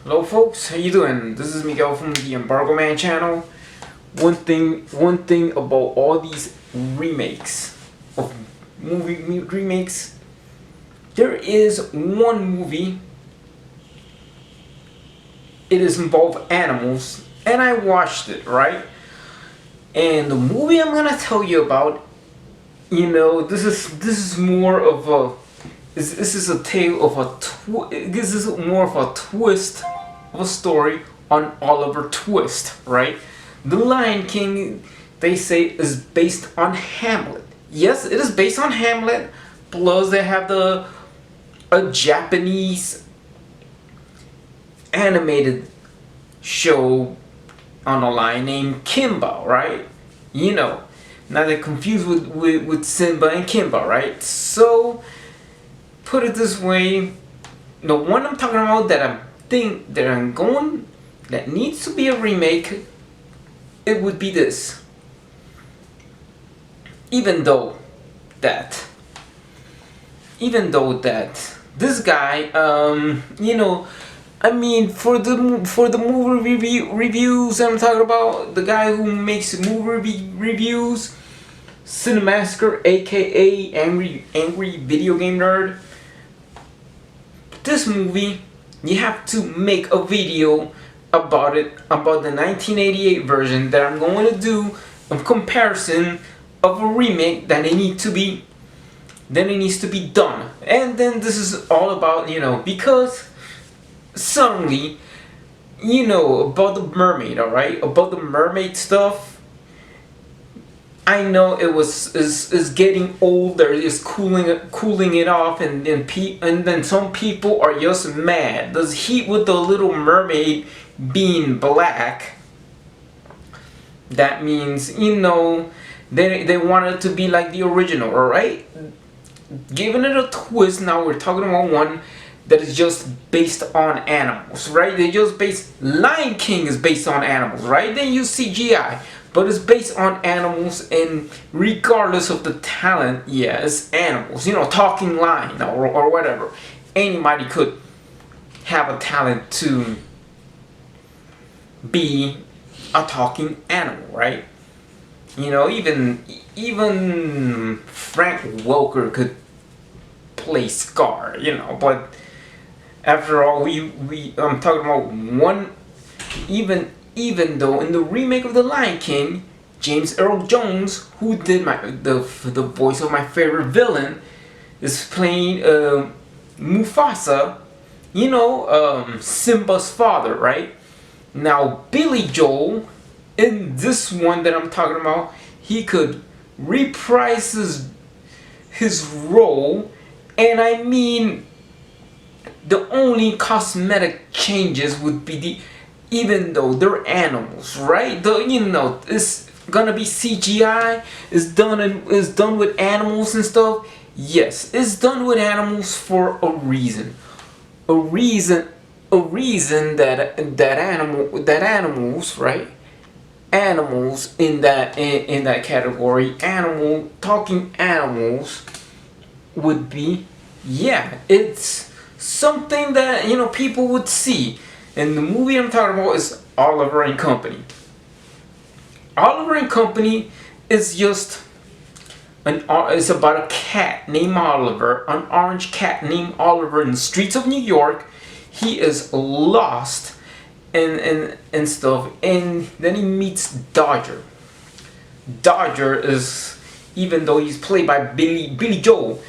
Hello folks, how you doing? This is Miguel from the Embargo Man channel. One thing about all these remakes of remakes, there is one movie. It is involved animals, and I watched it, right? And the movie I'm gonna tell you about, this is more of a this is a tale of this is more of a twist of a story on Oliver Twist, right? The Lion King, they say, is based on Hamlet. Yes, it is based on Hamlet. Plus, they have a Japanese animated show on a line named Kimba, right? Now they're confused with Simba and Kimba, right? So, put it this way, the one I'm talking about that needs to be a remake, it would be this. Even though that this guy, for the movie reviews I'm talking about, the guy who makes movie reviews, Cinemassacre, aka Angry Video Game Nerd. This movie, you have to make a video about the 1988 version that I'm going to do, a comparison of a remake that it needs to be done. And then this is all about, because suddenly, about the mermaid, alright? About the mermaid stuff. I know it is getting older, is cooling it off, and then some people are just mad. Does Heat with the Little Mermaid being black? That means they want it to be like the original, alright? Giving it a twist. Now we're talking about one that is just based on animals, right? Lion King is based on animals, right? They use CGI. But it's based on animals, and regardless of the talent, it's animals. Talking line or whatever. Anybody could have a talent to be a talking animal, right? Even Frank Welker could play Scar, But after all, I'm talking about one. Even though in the remake of The Lion King, James Earl Jones, who did the voice of my favorite villain, is playing Mufasa, Simba's father, right? Now Billy Joel, in this one that I'm talking about, he could reprise his role, and the only cosmetic changes would be even though they're animals, right? It's gonna be CGI. It's done with animals and stuff. Yes, it's done with animals for a reason. A reason that animals, right? Animals in that category, talking animals would be, it's something that people would see. And the movie I'm talking about is Oliver and Company. Oliver and Company is just it's about a cat named Oliver, an orange cat named Oliver in the streets of New York. He is lost and stuff, and then he meets Dodger. Dodger is, even though he's played by Billy Joel,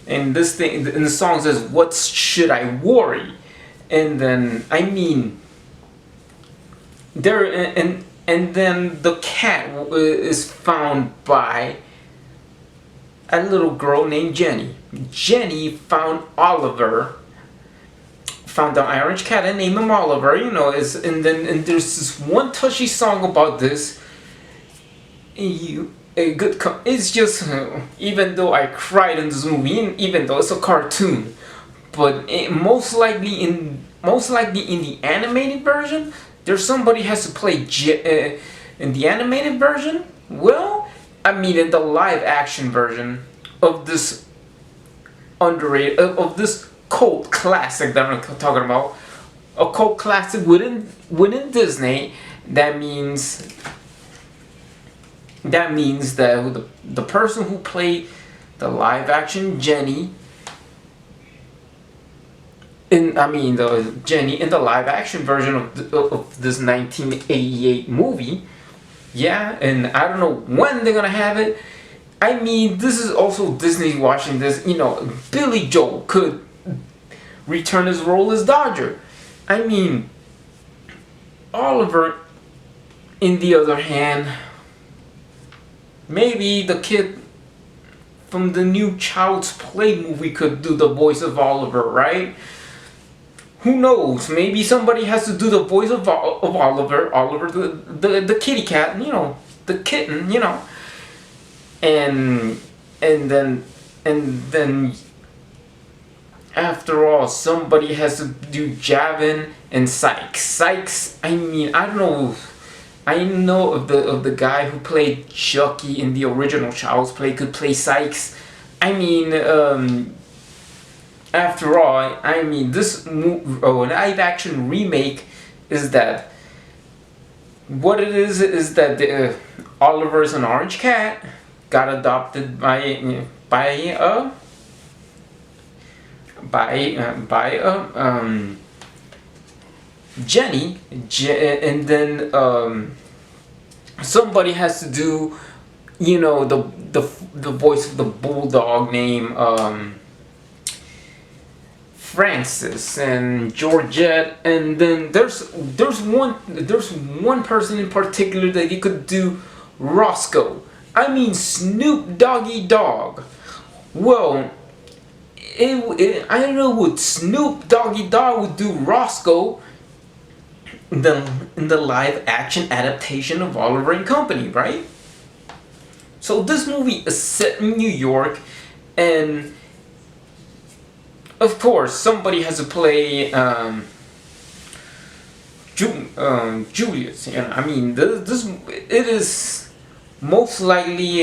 and this thing in the song says, "What should I worry?" And then there and then the cat is found by a little girl named Jenny. Jenny found the orange cat and named him Oliver. And there's this one touchy song about this. It's just, even though I cried in this movie, and even though it's a cartoon. But most likely in the animated version, there's somebody has to play in the animated version. Well, in the live action version of this underrated of this cult classic that I'm talking about, a cult classic within Disney. That means that the person who played the live action Jenny the Jenny in the live action version of this 1988 movie. Yeah, and I don't know when they're gonna have it. I mean, this is also Disney watching this. Billy Joel could return his role as Dodger. I mean, Oliver, in the other hand, maybe the kid from the new Child's Play movie could do the voice of Oliver, right? Who knows? Maybe somebody has to do the voice of Oliver. Oliver, the kitty cat, the kitten, and then after all, somebody has to do Javin and Sykes. Sykes, I mean, I don't know. I know of the guy who played Chucky in the original Child's Play could play Sykes. I mean, after all, I mean, this live action remake is that what it is that Oliver's an orange cat, got adopted by Jenny, and then somebody has to do, the voice of the bulldog named Francis and Georgette, and then there's one person in particular that he could do Roscoe. I mean Snoop Doggy Dogg. Well, I don't know what Snoop Doggy Dogg would do Roscoe in the live action adaptation of Oliver and Company, right? So this movie is set in New York, and of course somebody has to play Julius. I mean, it is most likely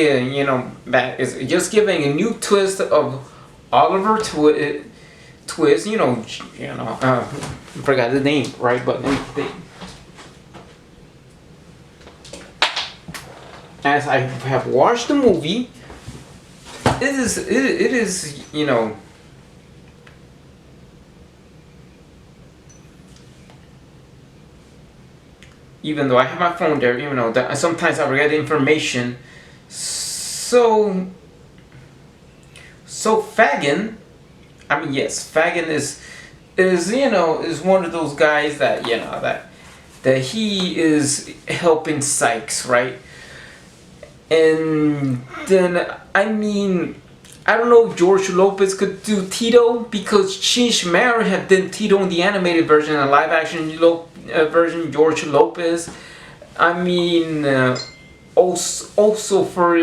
that is just giving a new twist of Oliver twist. Forgot the name, right? But as I have watched the movie, it is even though I have my phone there, that sometimes I forget information. So Fagin, I mean, yes, Fagin is one of those guys that that he is helping Sykes, right? And then I mean, I don't know if George Lopez could do Tito, because Cheech Marin had done Tito in the animated version and live action version George Lopez. I mean, also for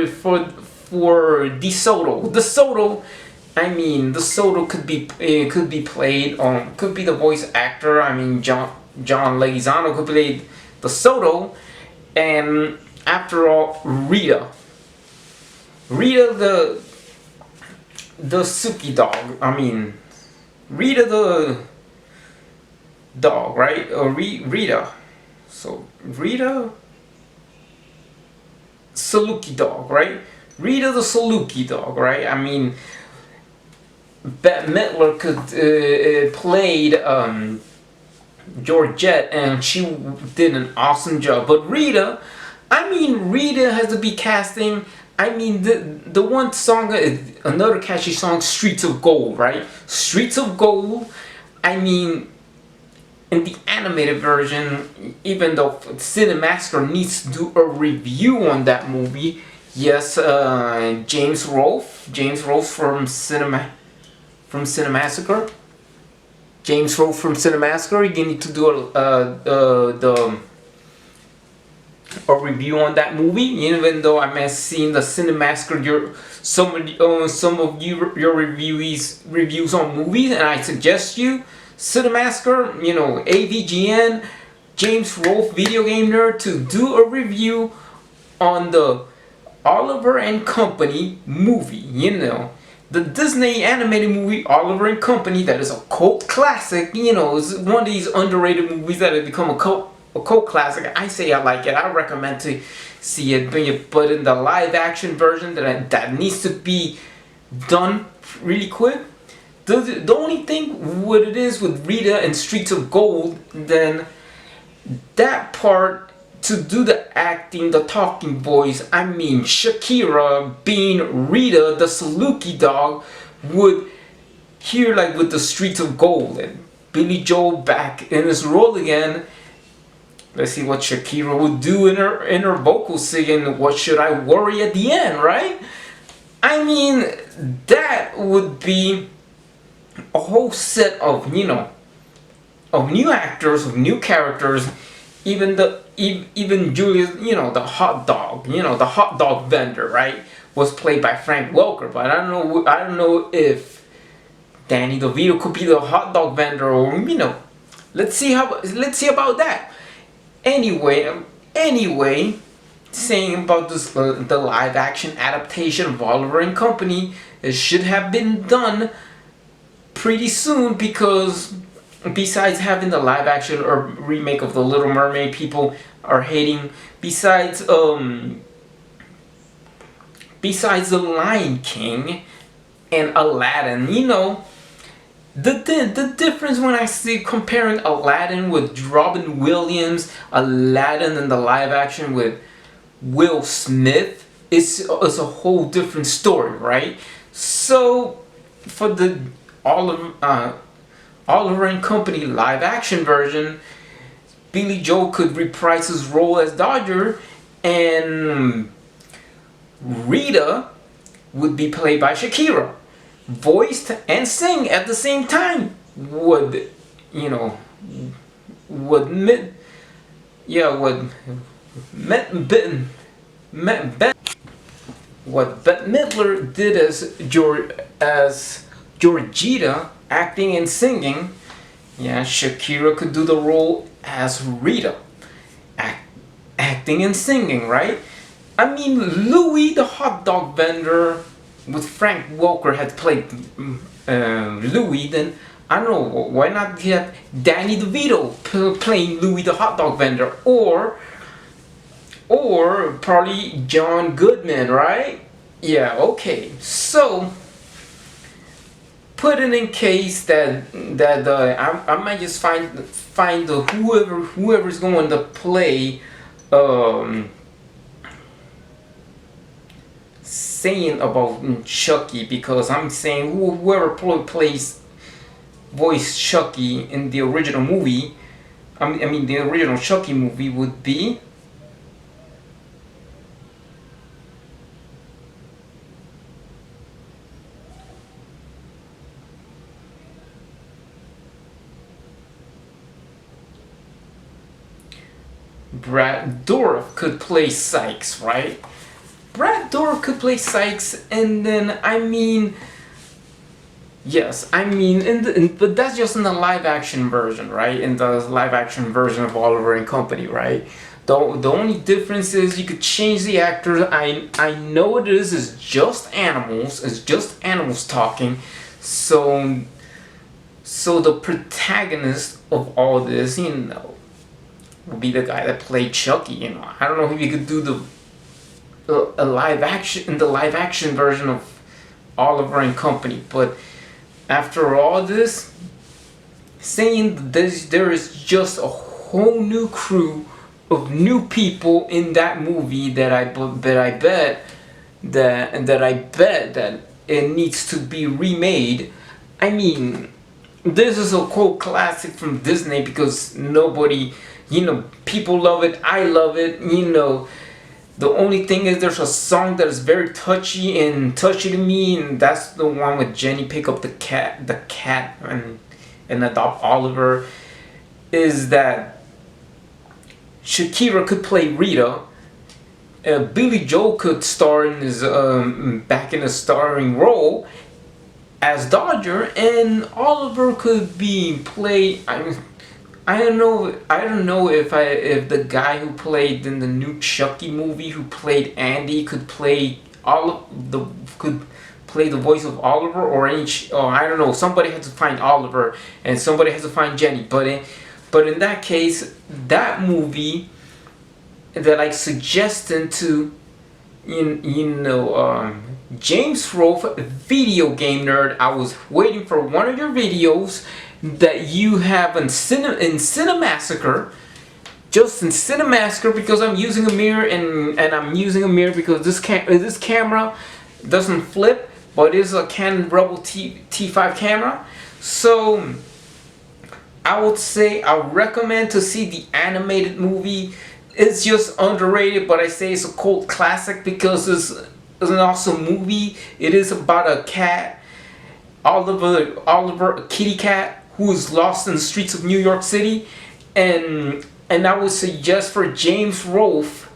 DeSoto. I mean, DeSoto could be played on, could be the voice actor. I mean, John Leguizamo could play DeSoto, and after all, Rita the Suki dog. I mean, Rita the dog, right? Or Rita. So Rita Saluki dog, right? Rita the Saluki dog, right? I mean, Bette Midler could played Georgette, and she did an awesome job. But Rita has to be casting. I mean, the one song, another catchy song, Streets of Gold, right? Streets of Gold. I mean, in the animated version, even though Cinemassacre needs to do a review on that movie, yes, James Rolfe from Cinemassacre. James Rolfe from Cinemassacre, you need to do a review on that movie. Even though I may have seen the Cinemassacre, some of your reviews on movies, and I suggest you Cinemassacre, AVGN, James Rolfe, Video Game Nerd, to do a review on the Oliver and Company movie, the Disney animated movie Oliver and Company, that is a cult classic. You know, it's one of these underrated movies that have become a cult classic. I say I like it. I recommend to see it. But in the live action version that needs to be done really quick. The only thing what it is with Rita and Streets of Gold, then that part, to do the acting, the talking voice, I mean Shakira being Rita, the Saluki dog, would hear like with the Streets of Gold and Billy Joel back in his role again. Let's see what Shakira would do in her vocal singing "What Should I Worry" at the end, right? I mean, that would be a whole set of, you know, of new actors, of new characters. Even Julius, you know, the hot dog, you know, the hot dog vendor, right, was played by Frank Welker. But I don't know if Danny DeVito could be the hot dog vendor, or, you know, let's see about that. Anyway, saying about this, the live action adaptation of Oliver and Company, it should have been done pretty soon, because besides having the live action or remake of The Little Mermaid, people are hating. Besides The Lion King and Aladdin, you know, the difference when I see comparing Aladdin with Robin Williams, Aladdin in the live action with Will Smith, is a whole different story, right? So for the Oliver and Company live action version, Billy Joel could reprise his role as Dodger, and Rita would be played by Shakira, voiced and sing at the same time. Would, you know, would Bette Midler did as Georgita, acting and singing, yeah, Shakira could do the role as Rita, acting and singing, right? I mean, Louis the hot dog vendor with Frank Welker had played Louis, then I don't know, why not get Danny DeVito playing Louis the hot dog vendor, or probably John Goodman, right? Yeah, okay. So put it in case that I might just find the whoever's going to play saying about Chucky, because I'm saying whoever plays voice Chucky in the original movie, I mean the original Chucky movie, would be Brad Dourif could play Sykes, right? Brad Dourif could play Sykes, and then I mean, yes, I mean, but that's just in the live action version, right? In the live action version of Oliver and Company, right? The only difference is you could change the actors. I know it is just animals. It's just animals talking. So the protagonist of all this, you know, will be the guy that played Chucky. You know, I don't know if you could do the live action version of Oliver and Company, but after all this, saying there is just a whole new crew of new people in that movie that I bet that it needs to be remade. I mean, this is a cult classic from Disney because nobody, you know, people love it, I love it, you know. The only thing is there's a song that is very touchy to me, and that's the one with Jenny pick up the cat and adopt Oliver. Is that Shakira could play Rita, Billy Joel could star in his back in a starring role as Dodger, and Oliver could be played. I don't know if the guy who played in the new Chucky movie, who played Andy, could play play the voice of Oliver, or I don't know. Somebody has to find Oliver, and somebody has to find Jenny. But in that case, that movie that I suggested to James Rolfe, video game nerd. I was waiting for one of your videos that you have in Cinemassacre. Just in Cinemassacre, because I'm using a mirror, and I'm using a mirror because this camera doesn't flip, but it's a Canon Rebel T5 camera. So I would say I recommend to see the animated movie. It's just underrated, but I say it's a cult classic because it's an awesome movie. It is about a cat, Oliver, a kitty cat who is lost in the streets of New York City, and I would suggest for James Rolfe,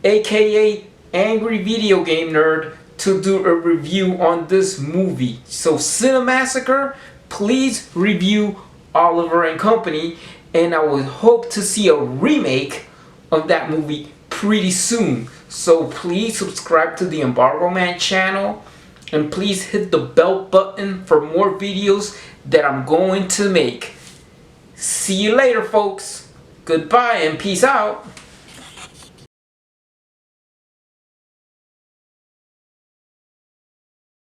aka Angry Video Game Nerd, to do a review on this movie. So Cinemassacre, please review Oliver and Company, and I would hope to see a remake of that movie pretty soon. So please subscribe to the Embargo Man channel, and please hit the bell button for more videos that I'm going to make. See you later, folks. Goodbye and peace out.